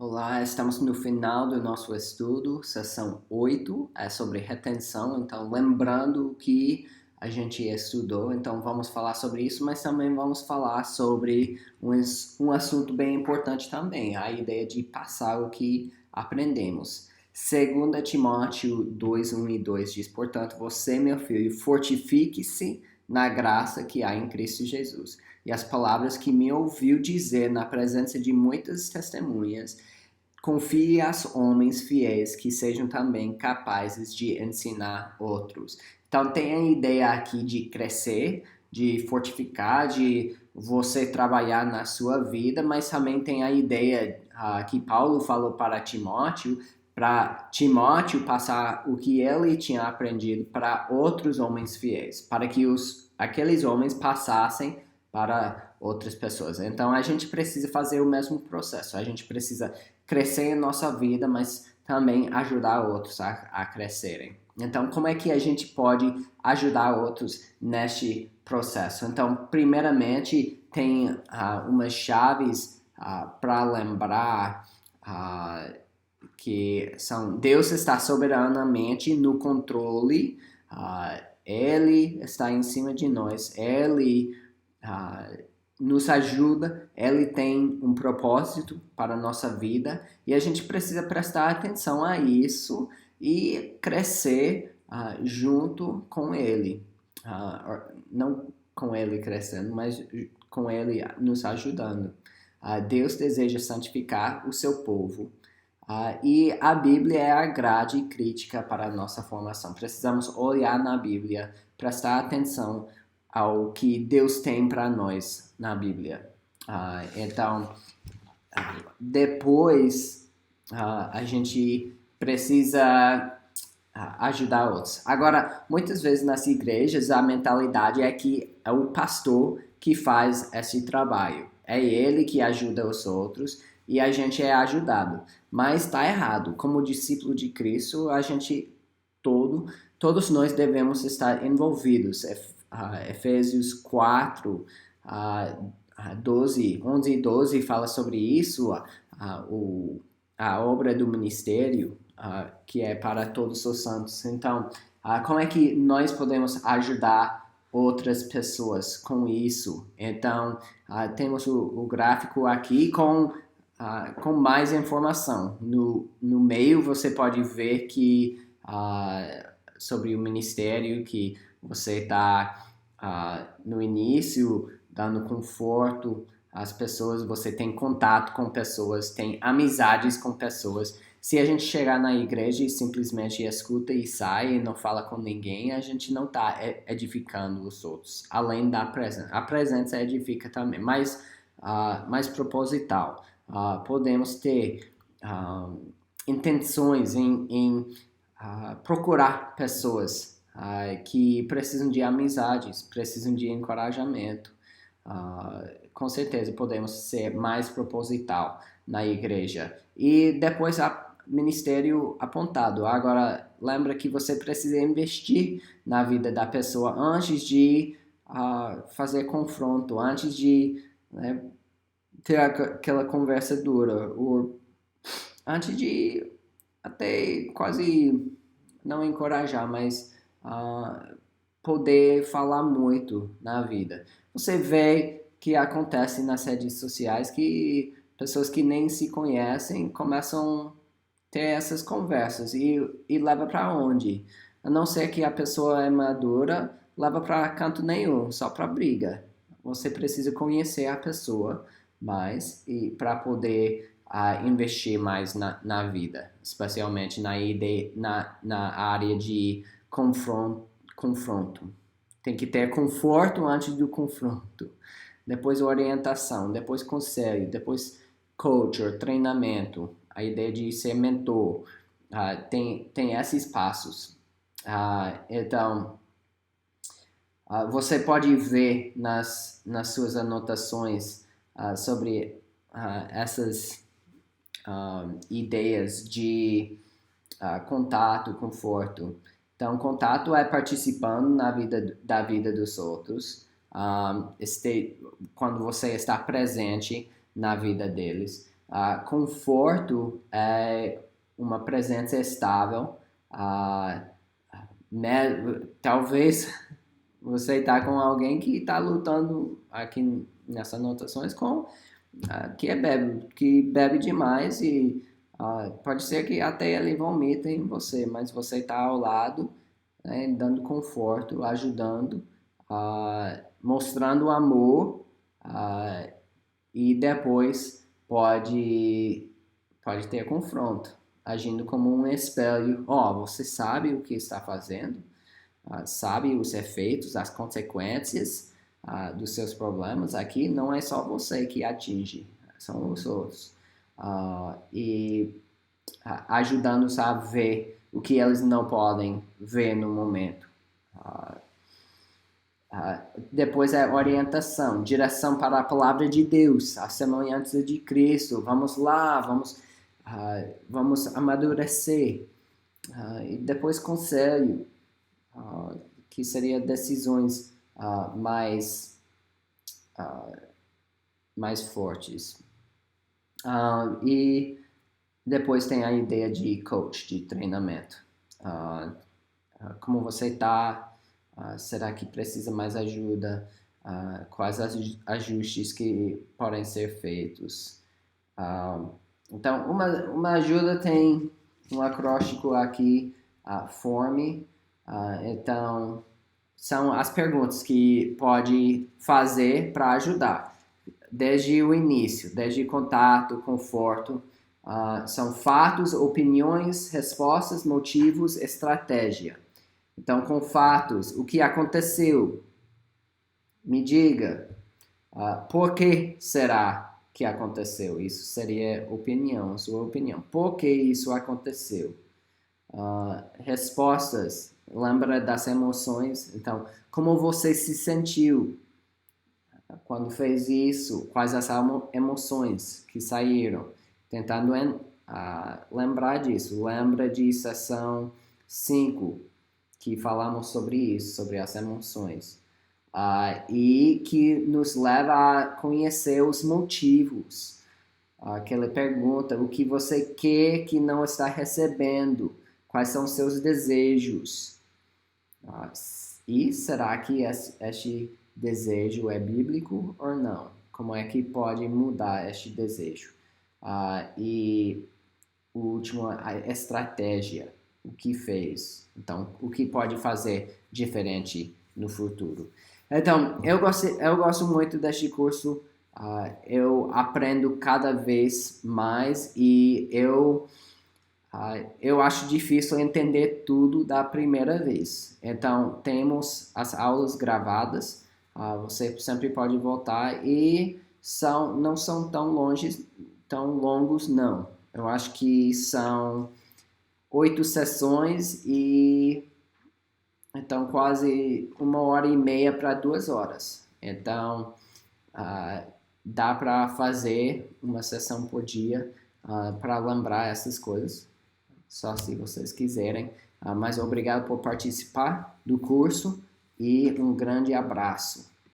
Olá, estamos no final do nosso estudo, sessão 8 é sobre retenção, então lembrando que a gente estudou, então vamos falar sobre isso, mas também vamos falar sobre um assunto bem importante também, a ideia de passar o que aprendemos. 2 Timóteo 2, 1 e 2 diz, portanto, você, meu filho, fortifique-se na graça que há em Cristo Jesus. E as palavras que me ouviu dizer na presença de muitas testemunhas, confie aos homens fiéis que sejam também capazes de ensinar outros. Então tem a ideia aqui de crescer, de fortificar, de você trabalhar na sua vida, mas também tem a ideia que Paulo falou para Timóteo passar o que ele tinha aprendido para outros homens fiéis, para que aqueles homens passassem para outras pessoas. Então a gente precisa fazer o mesmo processo, a gente precisa crescer em nossa vida, mas também ajudar outros a crescerem. Então, como é que a gente pode ajudar outros neste processo? Então, primeiramente, tem umas chaves para lembrar que são Deus está soberanamente no controle, Ele está em cima de nós, Ele nos ajuda, Ele tem um propósito para a nossa vida e a gente precisa prestar atenção a isso e crescer junto com Ele. Não com Ele crescendo, mas com Ele nos ajudando. Deus deseja santificar o seu povo. E a Bíblia é a grade crítica para a nossa formação. Precisamos olhar na Bíblia, prestar atenção ao que Deus tem para nós na Bíblia. Então, depois a gente precisa ajudar outros. Agora, muitas vezes nas igrejas a mentalidade é que é o pastor que faz esse trabalho. É ele que ajuda os outros e a gente é ajudado. Mas está errado. Como discípulo de Cristo, a gente todos nós devemos estar envolvidos. Efésios 4, 11 e 12 fala sobre isso, a obra do ministério, que é para todos os santos. Então, como é que nós podemos ajudar outras pessoas com isso? Então, temos o gráfico aqui com mais informação. No meio você pode ver que sobre o ministério, que você está no início dando conforto às pessoas, você tem contato com pessoas, tem amizades com pessoas. Se a gente chegar na igreja e simplesmente escuta e sai e não fala com ninguém, a gente não está edificando os outros, além da presença. A presença edifica também, mas mais proposital. Podemos ter intenções em procurar pessoas que precisam de amizades, precisam de encorajamento. Com certeza podemos ser mais proposital na igreja. E depois ministério apontado. Agora, lembra que você precisa investir na vida da pessoa antes de fazer confronto, antes de ter aquela conversa dura, ou antes de até quase não encorajar, mas poder falar muito na vida. Você vê que acontece nas redes sociais que pessoas que nem se conhecem começam a ter essas conversas e leva para onde? A não ser que a pessoa é madura, leva para canto nenhum, só para briga. Você precisa conhecer a pessoa mais e para poder investir mais na vida, especialmente na área de confronto. Tem que ter conforto antes do confronto. Depois orientação, depois conselho, depois coach, treinamento, a ideia de ser mentor. Tem esses passos. Então, você pode ver nas suas anotações sobre essas ideias de contato, conforto. Então, contato é participando da vida dos outros, quando você está presente na vida deles. Conforto é uma presença estável. ah, Talvez você está com alguém que está lutando aqui nessas anotações que bebe demais e pode ser que até ele vomite em você, mas você está ao lado, né, dando conforto, ajudando, mostrando amor, e depois pode ter confronto, agindo como um espelho. Você sabe o que está fazendo, sabe os efeitos, as consequências dos seus problemas. Aqui não é só você que atinge, são os outros. E ajudando-os a ver o que eles não podem ver no momento. Depois é orientação, direção para a palavra de Deus, a semelhança de Cristo. Vamos lá, vamos amadurecer. E depois conselho, que seria decisões mais fortes. E depois tem a ideia de coach, de treinamento. Como você está? Será que precisa mais ajuda? Quais ajustes que podem ser feitos? Então, uma ajuda tem um acróstico aqui, FORME. Então, são as perguntas que pode fazer para ajudar. Desde o início, desde contato, conforto. São fatos, opiniões, respostas, motivos, estratégia. Então, com fatos, o que aconteceu? Me diga. Por que será que aconteceu? Isso seria opinião, sua opinião. Por que isso aconteceu? Respostas. Lembra das emoções? Então, como você se sentiu quando fez isso? Quais as emoções que saíram? Tentando lembrar disso. Lembra de sessão 5, que falamos sobre isso, sobre as emoções. E que nos leva a conhecer os motivos. Que ele pergunta o que você quer que não está recebendo, quais são seus desejos. E será que este desejo é bíblico ou não? Como é que pode mudar este desejo? E o último, a estratégia, o que fez. Então, o que pode fazer diferente no futuro. Então, eu gosto muito deste curso. Eu aprendo cada vez mais e eu acho difícil entender tudo da primeira vez. Então, temos as aulas gravadas. Você sempre pode voltar e não são tão longos, não. Eu acho que são 8 sessões e então quase 1h30 para 2 horas. Então, dá para fazer uma sessão por dia para lembrar essas coisas, só se vocês quiserem. Mas obrigado por participar do curso e um grande abraço.